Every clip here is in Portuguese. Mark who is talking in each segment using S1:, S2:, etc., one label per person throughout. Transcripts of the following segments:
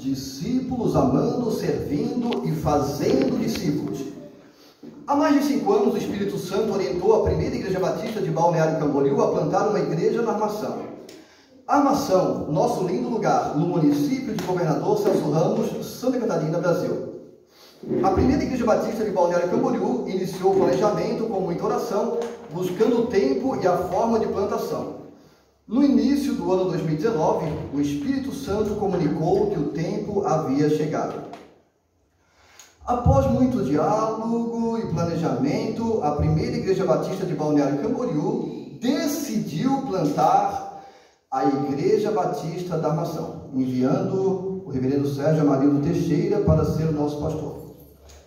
S1: discípulos amando, servindo e fazendo discípulos. Há mais de 5 anos, o Espírito Santo orientou a primeira Igreja Batista de Balneário Camboriú a plantar uma igreja na Armação. Armação, nosso lindo lugar, no município de Governador Celso Ramos, Santa Catarina, Brasil. A primeira Igreja Batista de Balneário Camboriú iniciou o planejamento com muita oração, buscando o tempo e a forma de plantação. No início do ano 2019, o Espírito Santo comunicou que o tempo havia chegado. Após muito diálogo e planejamento, a primeira Igreja Batista de Balneário Camboriú decidiu plantar a Igreja Batista da Armação, enviando o reverendo Sérgio Amarildo Teixeira para ser o nosso pastor.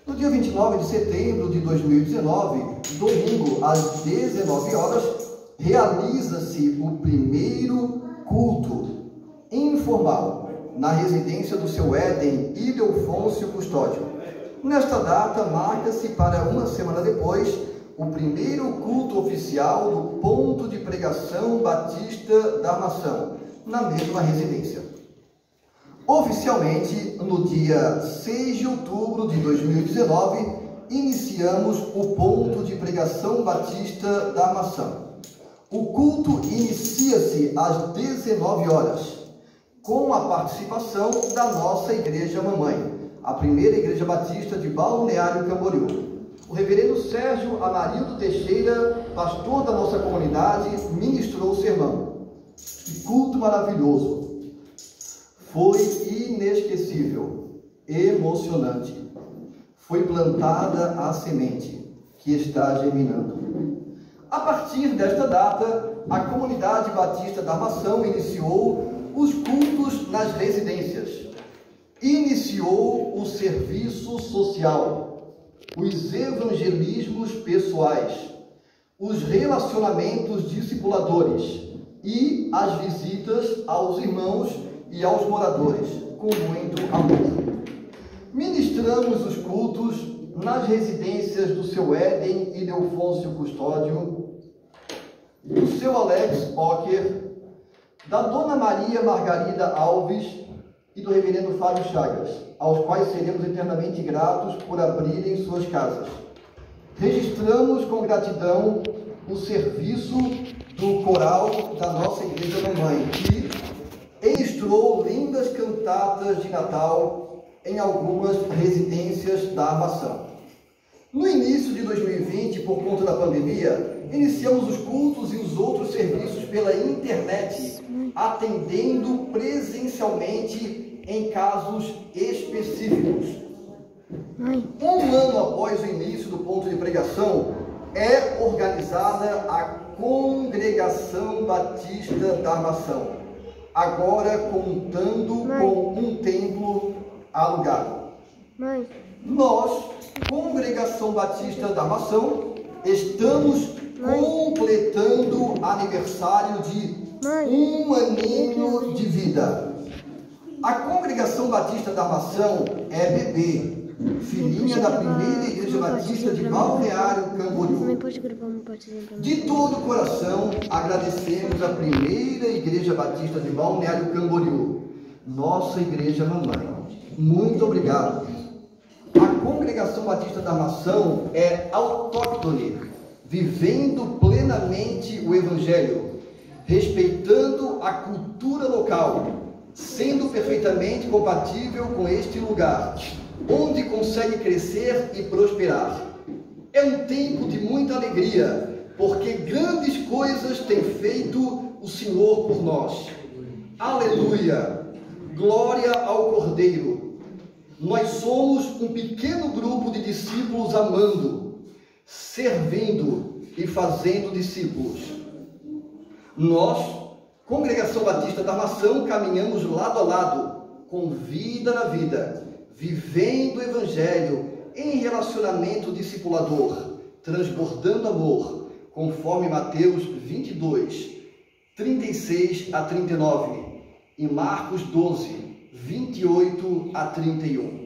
S1: No dia 29 de setembro de 2019, domingo, às 19 horas, realiza-se o primeiro culto informal na residência do seu Éden Ildefonso Custódio. Nesta data, marca-se para uma semana depois o primeiro culto oficial do ponto de pregação batista da Armação, na mesma residência. Oficialmente, no dia 6 de outubro de 2019, iniciamos o ponto de pregação batista da Armação. O culto inicia-se às 19 horas, com a participação da nossa Igreja Mamãe, a primeira Igreja Batista de Balneário Camboriú. O reverendo Sérgio Amarildo Teixeira, pastor da nossa comunidade, ministrou o sermão. Que culto maravilhoso! Foi inesquecível, emocionante. Foi plantada a semente que está germinando. A partir desta data, a comunidade batista da Armação iniciou os cultos nas residências. Iniciou o serviço social, os evangelismos pessoais, os relacionamentos discipuladores e as visitas aos irmãos e aos moradores, com muito amor. Ministramos os cultos nas residências do seu Éden Ildefonso Custódio, do seu Alex Ocker, da dona Maria Margarida Alves e do reverendo Fábio Chagas, aos quais seremos eternamente gratos por abrirem suas casas. Registramos com gratidão o serviço do coral da nossa Igreja Mamãe, que ministrou lindas cantatas de Natal em algumas residências da Armação. No início de 2020, por conta da pandemia, iniciamos os cultos e os outros serviços pela internet, atendendo presencialmente em casos específicos. Um ano após o início do ponto de pregação, é organizada a Congregação Batista da Armação, agora contando com um templo alugado. Nós, Congregação Batista da Armação, estamos completando aniversário de 1 aninho de vida. A Congregação Batista da Armação é bebê, filhinha da primeira Igreja Batista de Balneário Camboriú. De todo o coração, agradecemos a primeira Igreja Batista de Balneário Camboriú, nossa Igreja Mamãe. Muito obrigado. A Congregação Batista da Armação é autóctone, vivendo plenamente o Evangelho, respeitando a cultura local, sendo perfeitamente compatível com este lugar, onde consegue crescer e prosperar. É um tempo de muita alegria, porque grandes coisas tem feito o Senhor por nós. Aleluia! Glória ao Cordeiro! Nós somos um pequeno grupo de discípulos amando, servindo e fazendo discípulos. Nós, Congregação Batista da Armação, caminhamos lado a lado, com vida na vida, vivendo o Evangelho em relacionamento discipulador, transbordando amor, conforme Mateus 22, 36 a 39 e Marcos 12, 28 a 31.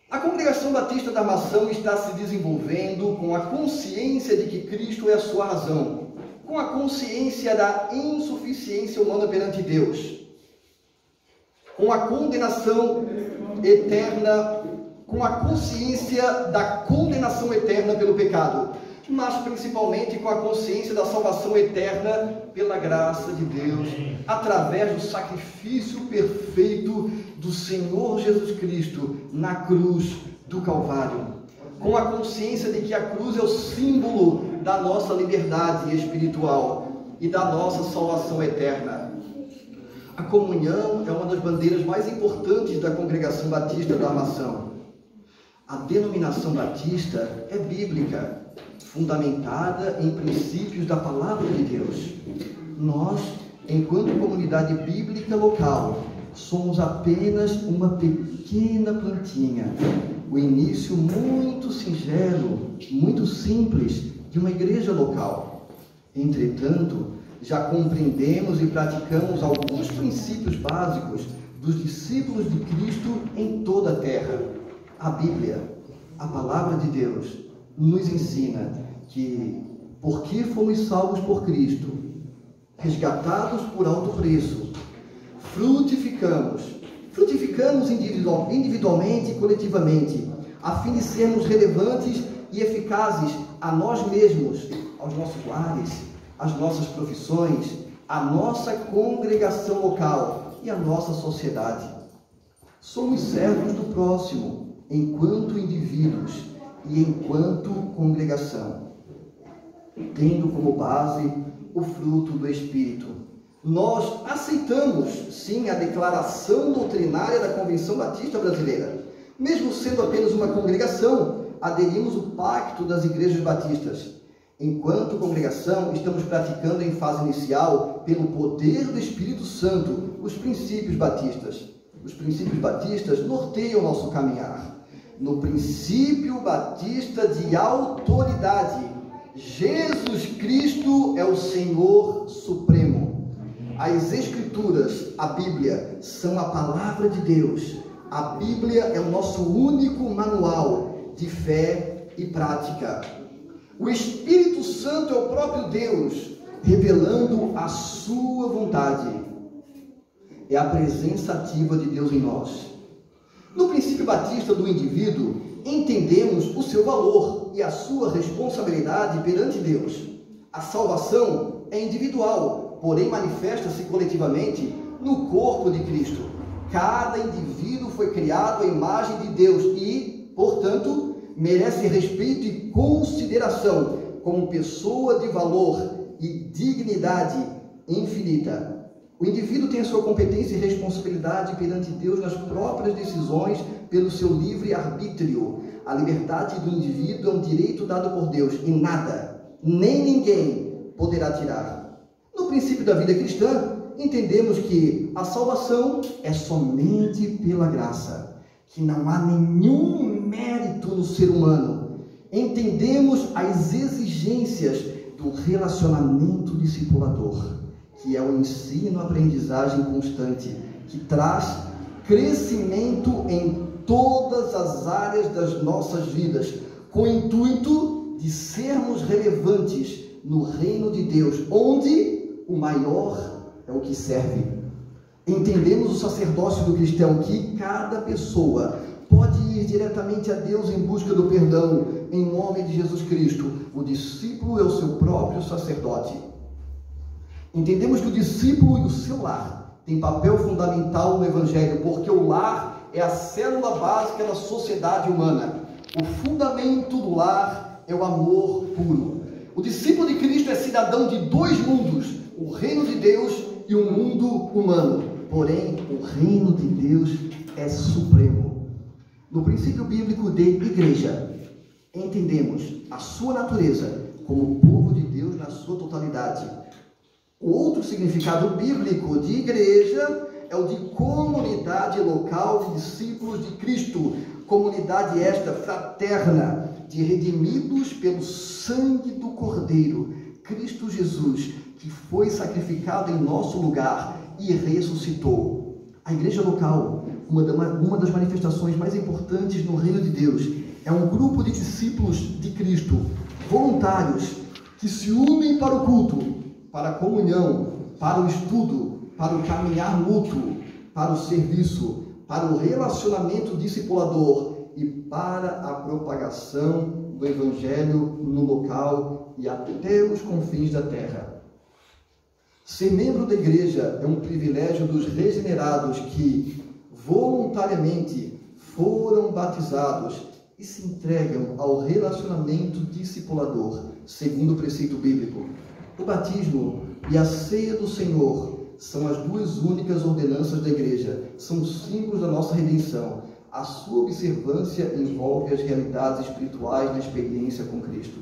S1: A Congregação Batista da Armação está se desenvolvendo com a consciência de que Cristo é a sua razão, com a consciência da insuficiência humana perante Deus. com a condenação eterna, com a consciência da condenação eterna pelo pecado, mas principalmente com a consciência da salvação eterna pela graça de Deus, através do sacrifício perfeito do Senhor Jesus Cristo na cruz do Calvário, com a consciência de que a cruz é o símbolo da nossa liberdade espiritual e da nossa salvação eterna. A comunhão é uma das bandeiras mais importantes da Congregação Batista da Armação. A denominação batista é bíblica, fundamentada em princípios da Palavra de Deus. Nós, enquanto comunidade bíblica local, somos apenas uma pequena plantinha, o início muito singelo, muito simples de uma igreja local. Entretanto, já compreendemos e praticamos alguns princípios básicos dos discípulos de Cristo em toda a terra. A Bíblia, a Palavra de Deus, nos ensina que, porque fomos salvos por Cristo, resgatados por alto preço, frutificamos individualmente e coletivamente, a fim de sermos relevantes e eficazes a nós mesmos, aos nossos lares, às nossas profissões, à nossa congregação local e à nossa sociedade. Somos servos do próximo, enquanto indivíduos e enquanto congregação, tendo como base o fruto do Espírito. Nós aceitamos, sim, a declaração doutrinária da Convenção Batista Brasileira. Mesmo sendo apenas uma congregação, aderimos o pacto das igrejas batistas. Enquanto congregação, estamos praticando em fase inicial, pelo poder do Espírito Santo, os princípios batistas. Os princípios batistas norteiam o nosso caminhar. No princípio batista de autoridade, Jesus Cristo é o Senhor Supremo. As Escrituras, a Bíblia, são a Palavra de Deus. A Bíblia é o nosso único manual de fé e prática. O Espírito Santo é o próprio Deus, revelando a sua vontade. É a presença ativa de Deus em nós. No princípio batista do indivíduo, entendemos o seu valor e a sua responsabilidade perante Deus. A salvação é individual, porém manifesta-se coletivamente no corpo de Cristo. Cada indivíduo foi criado à imagem de Deus e, portanto, merece respeito e consideração como pessoa de valor e dignidade infinita. O indivíduo tem a sua competência e responsabilidade perante Deus nas próprias decisões pelo seu livre arbítrio. A liberdade do indivíduo é um direito dado por Deus e nada, nem ninguém poderá tirar. No princípio da vida cristã, entendemos que a salvação é somente pela graça, que não há nenhum mérito no ser humano. Entendemos as exigências do relacionamento discipulador, que é o ensino-aprendizagem constante, que traz crescimento em todas as áreas das nossas vidas, com o intuito de sermos relevantes no reino de Deus, onde o maior é o que serve. Entendemos o sacerdócio do cristão, que cada pessoa pode ir diretamente a Deus em busca do perdão, em nome de Jesus Cristo. O discípulo é o seu próprio sacerdote. Entendemos que o discípulo e o seu lar têm papel fundamental no Evangelho, porque o lar é a célula básica da sociedade humana. O fundamento do lar é o amor puro. O discípulo de Cristo é cidadão de dois mundos, o reino de Deus e o mundo humano. Porém, o reino de Deus é supremo. No princípio bíblico de igreja, entendemos a sua natureza como o povo de Deus na sua totalidade. O outro significado bíblico de igreja é o de comunidade local de discípulos de Cristo, comunidade esta fraterna, de redimidos pelo sangue do Cordeiro, Cristo Jesus, que foi sacrificado em nosso lugar e ressuscitou. A igreja local, uma das manifestações mais importantes no reino de Deus, é um grupo de discípulos de Cristo, voluntários, que se unem para o culto, para a comunhão, para o estudo, para o caminhar mútuo, para o serviço, para o relacionamento discipulador e para a propagação do Evangelho no local e até os confins da terra. Ser membro da igreja é um privilégio dos regenerados que voluntariamente foram batizados e se entregam ao relacionamento discipulador, segundo o preceito bíblico. O batismo e a ceia do Senhor são as duas únicas ordenanças da igreja, são símbolos da nossa redenção. A sua observância envolve as realidades espirituais da experiência com Cristo.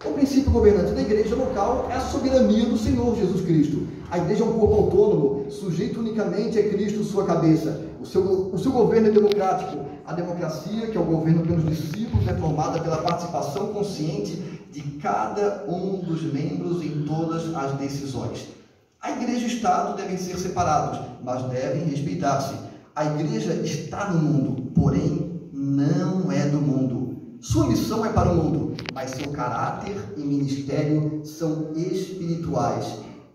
S1: O princípio governante da igreja local é a soberania do Senhor Jesus Cristo. A igreja é um corpo autônomo, sujeito unicamente a Cristo, sua cabeça. O seu governo é democrático. A democracia, que é o governo pelos discípulos, é formada pela participação consciente de cada um dos membros em todas as decisões. A igreja e o Estado devem ser separados, mas devem respeitar-se. A igreja está no mundo, porém não é do mundo. Sua missão é para o mundo, mas seu caráter e ministério são espirituais.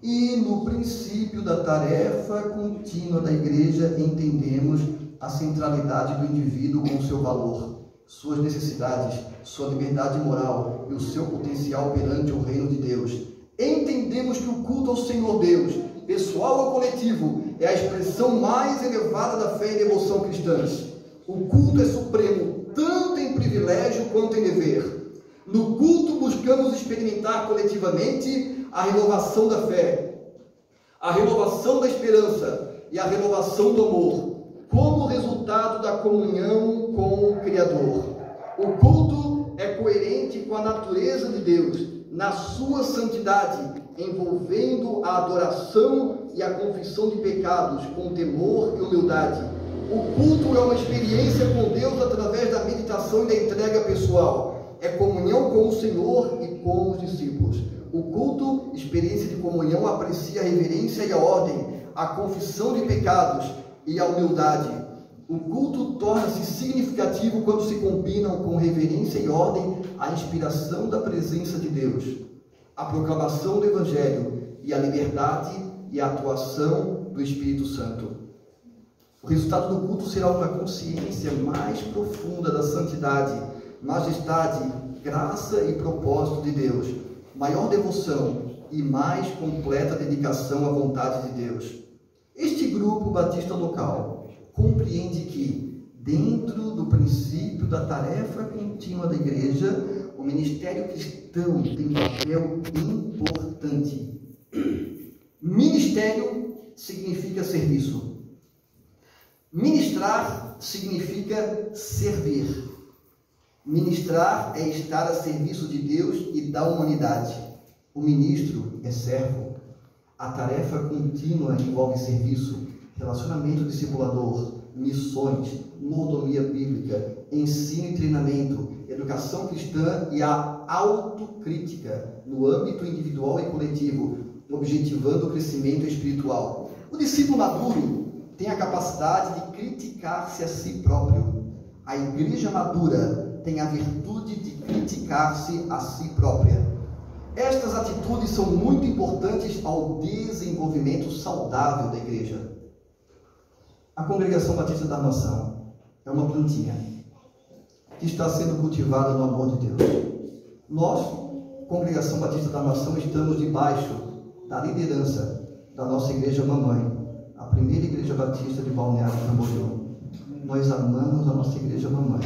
S1: E no princípio da tarefa contínua da igreja entendemos a centralidade do indivíduo com seu valor, suas necessidades, sua liberdade moral e o seu potencial perante o reino de Deus. Entendemos que o culto ao Senhor Deus, pessoal ou coletivo, é a expressão mais elevada da fé e devoção cristãs. O culto é supremo, tanto em privilégio quanto em dever. No culto buscamos experimentar coletivamente a renovação da fé, a renovação da esperança e a renovação do amor, como resultado da comunhão com o Criador. O culto é coerente com a natureza de Deus, na sua santidade, envolvendo a adoração e a confissão de pecados com temor e humildade. O culto é uma experiência com Deus através da meditação e da entrega pessoal. É comunhão com o Senhor e com os discípulos. O culto, experiência de comunhão, aprecia a reverência e a ordem, a confissão de pecados e a humildade. O culto torna-se significativo quando se combinam com reverência e ordem a inspiração da presença de Deus, a proclamação do Evangelho e a liberdade e a atuação do Espírito Santo. O resultado do culto será uma consciência mais profunda da santidade, majestade, graça e propósito de Deus, maior devoção e mais completa dedicação à vontade de Deus. Este grupo batista local compreende que, dentro do princípio da tarefa contínua da igreja, o ministério cristão tem um papel importante. Ministério significa serviço. Ministrar significa servir. Ministrar é estar a serviço de Deus e da humanidade. O ministro é servo. A tarefa contínua envolve serviço, relacionamento discipulador, missões, mordomia bíblica, ensino e treinamento, educação cristã e a autocrítica no âmbito individual e coletivo, objetivando o crescimento espiritual. O discípulo maduro tem a capacidade de criticar-se a si próprio. A igreja madura tem a virtude de criticar-se a si própria. Estas atitudes são muito importantes ao desenvolvimento saudável da igreja. A Congregação Batista da Armação é uma plantinha que está sendo cultivada no amor de Deus. Nós, Congregação Batista da Armação, estamos debaixo da liderança da nossa igreja mamãe, a primeira igreja batista de Balneário Camboriú. Nós amamos a nossa igreja mamãe,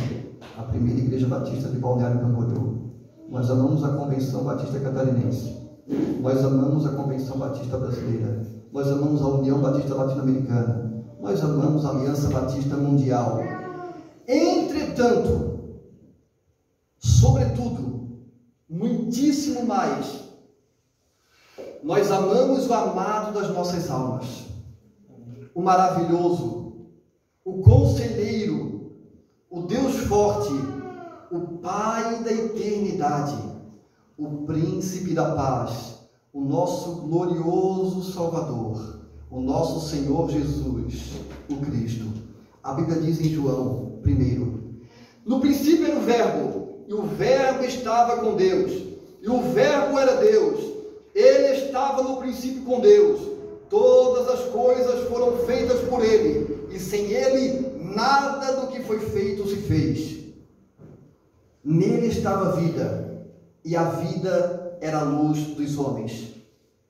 S1: a primeira igreja batista de Balneário Camboriú. Nós amamos a Convenção Batista Catarinense. Nós amamos a Convenção Batista Brasileira. Nós amamos a União Batista Latino-Americana. Nós amamos a Aliança Batista Mundial. Entretanto, sobretudo, muitíssimo mais, nós amamos o amado das nossas almas, o maravilhoso, o conselheiro, o Deus forte, o Pai da eternidade, o Príncipe da paz, o nosso glorioso Salvador, o nosso Senhor Jesus, o Cristo. A Bíblia diz em João, primeiro, no princípio era o Verbo, e o Verbo estava com Deus, e o Verbo era Deus. Ele estava no princípio com Deus. Todas as coisas foram feitas por ele, e sem ele nada do que foi feito se fez. Nele estava a vida, e a vida era a luz dos homens.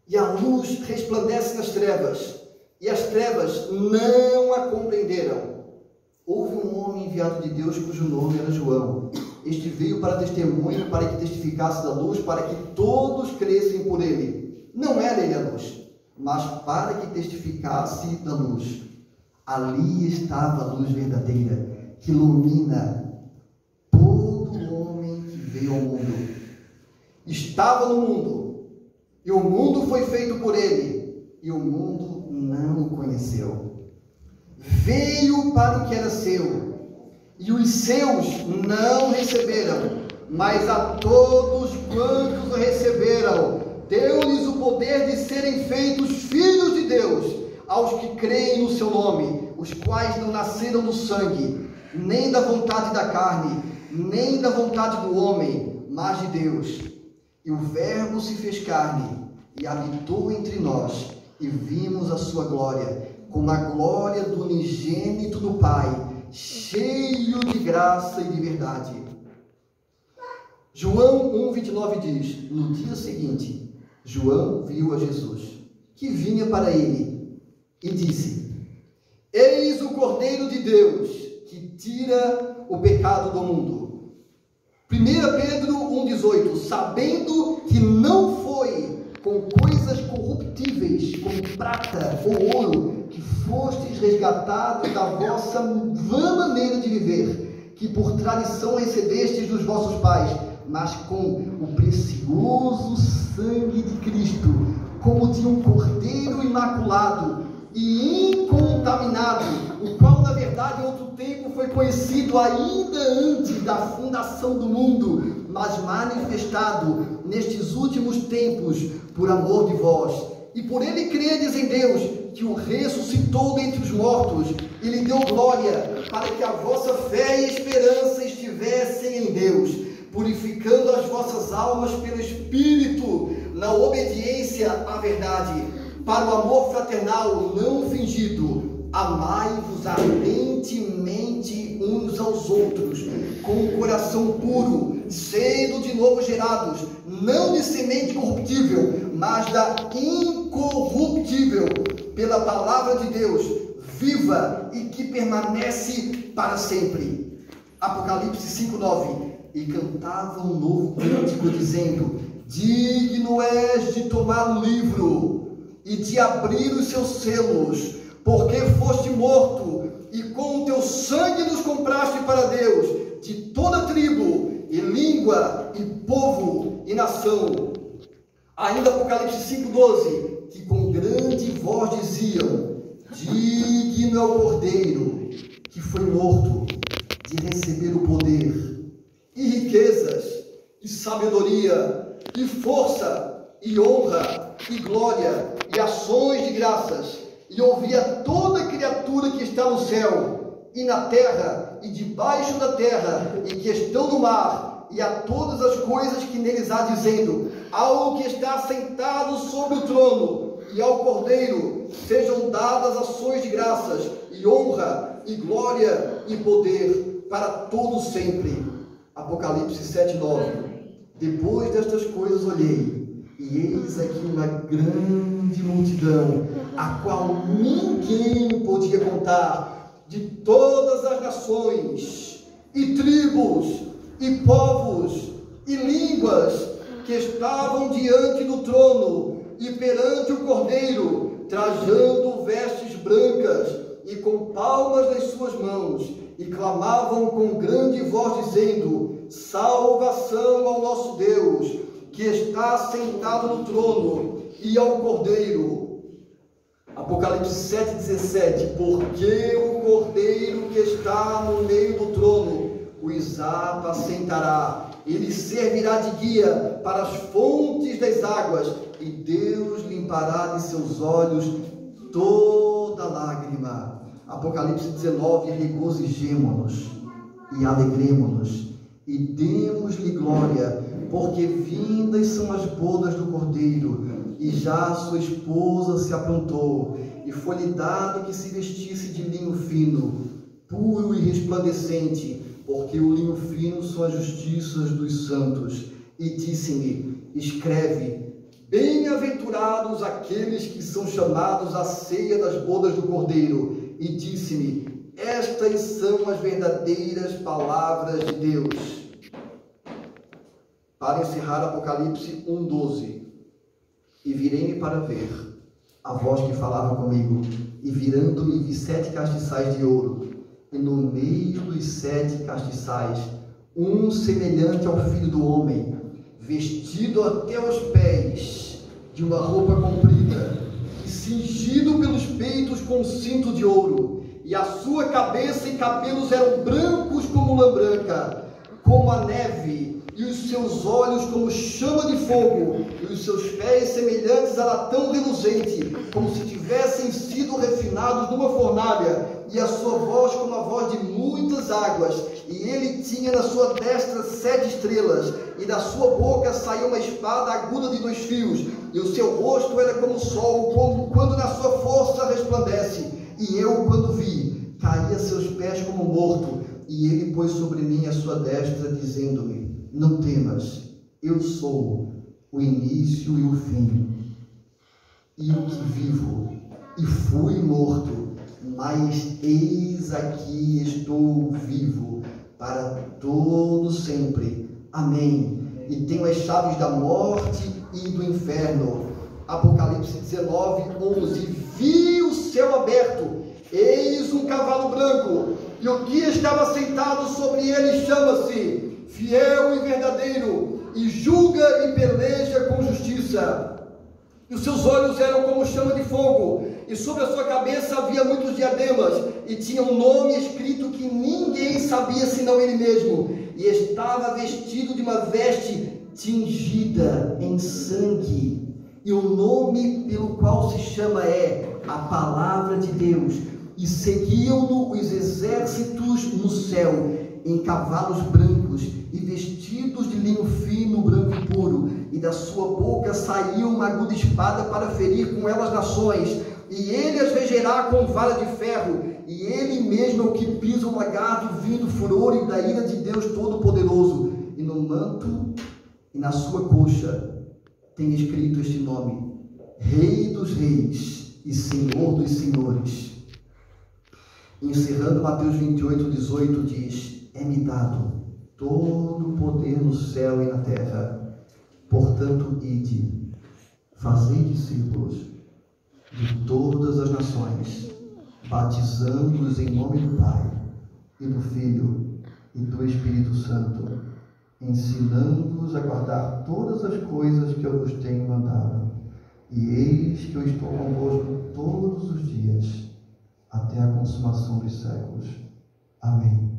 S1: E a luz resplandece nas trevas, e as trevas não a compreenderam. Houve um homem enviado de Deus cujo nome era João. Este veio para testemunho, para que testificasse da luz, para que todos crescem por ele. Não era ele a luz, mas para que testificasse da luz. Ali estava a luz verdadeira, que ilumina todo homem que veio ao mundo. Estava no mundo, e o mundo foi feito por ele, e o mundo não o conheceu. Veio para o que era seu, e os seus não receberam, mas a todos quantos o receberam, deu-lhes o poder de serem feitos filhos de Deus, aos que creem no seu nome, os quais não nasceram do sangue, nem da vontade da carne, nem da vontade do homem, mas de Deus. E o Verbo se fez carne, e habitou entre nós, e vimos a sua glória, como a glória do unigênito do Pai, cheio de graça e de verdade. João 1,29 diz: no dia seguinte, João viu a Jesus, que vinha para ele, e disse: eis o Cordeiro de Deus, que tira o pecado do mundo. 1 Pedro 1,18: sabendo que não foi com coisas corruptíveis, como prata ou ouro, que fostes resgatados da vossa vã maneira de viver, que por tradição recebestes dos vossos pais, mas com o precioso sangue de Cristo, como de um cordeiro imaculado e incontaminado, o qual na verdade em outro tempo foi conhecido ainda antes da fundação do mundo, mas manifestado nestes últimos tempos por amor de vós. E por ele credes em Deus, que o ressuscitou dentre os mortos e lhe deu glória, para que a vossa fé e esperança estivessem em Deus, purificando as vossas almas pelo Espírito, na obediência à verdade, para o amor fraternal não fingido. Amai-vos ardentemente uns aos outros, com o coração puro, sendo de novo gerados, não de semente corruptível, mas da incorruptível, pela palavra de Deus, viva e que permanece para sempre. Apocalipse 5,9: e cantava um novo cântico, dizendo: digno és de tomar o livro e de abrir os seus selos, porque foste morto, e com o teu sangue nos compraste para Deus, de toda tribo, e língua, e povo, e nação. Ainda Apocalipse 5,12: que com grande voz diziam: digno é o Cordeiro, que foi morto, de receber o poder, e riquezas, e sabedoria, e força, e honra, e glória, e ações de graças. E ouvia toda criatura que está no céu, e na terra, e debaixo da terra, e que estão no mar, e a todas as coisas que neles há, dizendo: ao que está sentado sobre o trono, e ao Cordeiro, sejam dadas ações de graças, e honra, e glória, e poder, para todo sempre. Apocalipse 7,9: depois destas coisas olhei, e eis aqui uma grande multidão, a qual ninguém podia contar, de todas as nações, e tribos, e povos, e línguas, que estavam diante do trono, e perante o Cordeiro, trajando vestes brancas, e com palmas nas suas mãos, e clamavam com grande voz, dizendo: salvação ao nosso Deus, que está sentado no trono, e ao Cordeiro. Apocalipse 7,17: porque o Cordeiro que está no meio do trono os apacentará, ele servirá de guia para as fontes das águas, e Deus limpará de seus olhos toda lágrima. Apocalipse 19: regozijemo-nos e alegremo-nos, e demos-lhe glória, porque vindas são as bodas do Cordeiro, e já sua esposa se aprontou, e foi-lhe dado que se vestisse de linho fino, puro e resplandecente, porque o linho fino são as justiças dos santos. E disse-me: escreve, bem-aventurados aqueles que são chamados à ceia das bodas do Cordeiro. E disse-me: estas são as verdadeiras palavras de Deus. Para encerrar, Apocalipse 1:12. E virei-me para ver a voz que falava comigo, e virando-me vi 7 castiçais de ouro, e no meio dos 7 castiçais, um semelhante ao Filho do Homem, vestido até os pés de uma roupa comprida, e cingido pelos peitos com um cinto de ouro, e a sua cabeça e cabelos eram brancos como lã branca, como a neve, e os seus olhos como chama de fogo, e os seus pés semelhantes a latão reluzente, como se tivessem sido refinados numa fornalha, e a sua voz como a voz de muitas águas. E ele tinha na sua destra 7 estrelas, e da sua boca saía uma espada aguda de 2 fios, e o seu rosto era como o sol, quando na sua força resplandece. E eu, quando vi, caí a seus pés como morto, e ele pôs sobre mim a sua destra, dizendo-me: não temas, eu sou o início e o fim, e o que vivo, e fui morto, mas eis aqui estou vivo, para todo sempre. Amém. E tenho as chaves da morte e do inferno. Apocalipse 19:11. Vi o céu aberto, eis um cavalo branco, e o que estava sentado sobre ele chama-se Fiel e Verdadeiro, e julga e peleja com justiça. E os seus olhos eram como chama de fogo, e sobre a sua cabeça havia muitos diademas, e tinha um nome escrito que ninguém sabia senão ele mesmo, e estava vestido de uma veste tingida em sangue, e o nome pelo qual se chama é a Palavra de Deus, e seguiam-no os exércitos no céu, em cavalos brancos, e vestidos de linho fino, branco e puro, e da sua boca saiu uma aguda espada para ferir com ela as nações, e ele as regerá com vara de ferro, e ele mesmo é o que pisa o lagarto, vindo furor e da ira de Deus Todo-Poderoso. E no manto e na sua coxa tem escrito este nome: Rei dos Reis e Senhor dos Senhores. Encerrando Mateus 28:18, diz: é-me dado todo o poder no céu e na terra. Portanto, ide, fazei discípulos de todas as nações, batizando-os em nome do Pai, e do Filho, e do Espírito Santo, ensinando-os a guardar todas as coisas que eu vos tenho mandado. E eis que eu estou convosco todos os dias, até a consumação dos séculos. Amém.